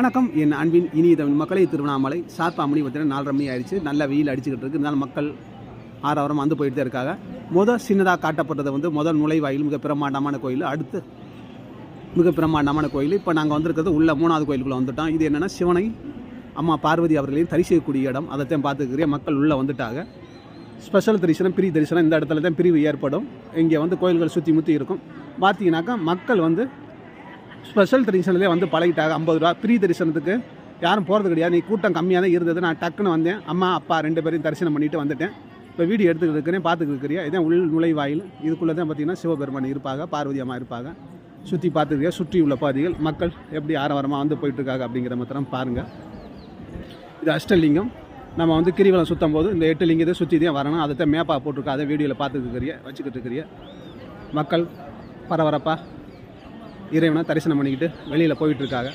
வணக்கம். என் அன்பின் இனிய தமிழ் மக்களை, திருவண்ணாமலை சார்பாமணி பார்த்தீங்கன்னா 4:30 மணி ஆயிடுச்சு. நல்ல வெயில் அடிச்சுக்கிட்டு இருக்குது. இருந்தாலும் மக்கள் ஆரவாரம் வந்து போயிட்டு தான் இருக்காங்க. சின்னதாக காட்டப்பட்டது முதல் நுழைவாயில் மிக பிரம்மாண்டமான கோயில். அடுத்து மிக பிரம்மாண்டமான கோயில். இப்போ நாங்கள் வந்திருக்கிறது உள்ள 3வது கோயிலுக்குள்ளே வந்துட்டோம். இது என்னென்னா சிவனை அம்மா பார்வதி அவர்களையும் தரிசிக்கக்கூடிய இடம். அதைத்தான் பார்த்துக்கிறிய மக்கள் உள்ளே வந்துட்டாங்க. ஸ்பெஷல் தரிசனம், பிரி தரிசனம் இந்த இடத்துல தான் பிரிவு ஏற்படும். இங்கே கோயில்கள் சுற்றி முற்றி இருக்கும். பார்த்தீங்கன்னாக்கா மக்கள் ஸ்பெஷல் தரிசனத்திலே பழகிட்டாங்க. 50 ரூபா. பிரி தரிசனத்துக்கு யாரும் போகிறது கிடையாது. நீ கூட்டம் கம்மியாக தான் இருந்தது. நான் டக்குன்னு வந்தேன். அம்மா அப்பா 2 பேரையும் தரிசனம் பண்ணிவிட்டு வந்துட்டேன். இப்போ வீடியோ எடுத்துக்கிட்டு இருக்கிறேன், பார்த்துக்கிட்டு இருக்கிறியா. இதான் உள் நுழைவாயில். இதுக்குள்ளே தான் பார்த்திங்கன்னா சிவபெருமான் இருப்பாங்க, பார்வதி அம்மா இருப்பாங்க. சுற்றி பார்த்துக்கிறியா. சுற்றி உள்ள பாதைகள் மக்கள் எப்படி ஆரவாரமாக போயிட்டுருக்காங்க அப்படிங்கிற மாத்திரம் பாருங்கள். இது அஷ்டலிங்கம். நம்ம கிரிவலம் சுற்றும் போது இந்த 8 லிங்கத்தை சுற்றி தான் வரணும். அதை தான் மேப்பாக போட்டிருக்கா. அதை வீடியோவில் பார்த்துக்கிறியா, வச்சுக்கிட்டு இருக்கிறியா. மக்கள் பரபரப்பாக இறைவனை தரிசனம் பண்ணிக்கிட்டு வெளியில் போயிட்டுருக்காங்க.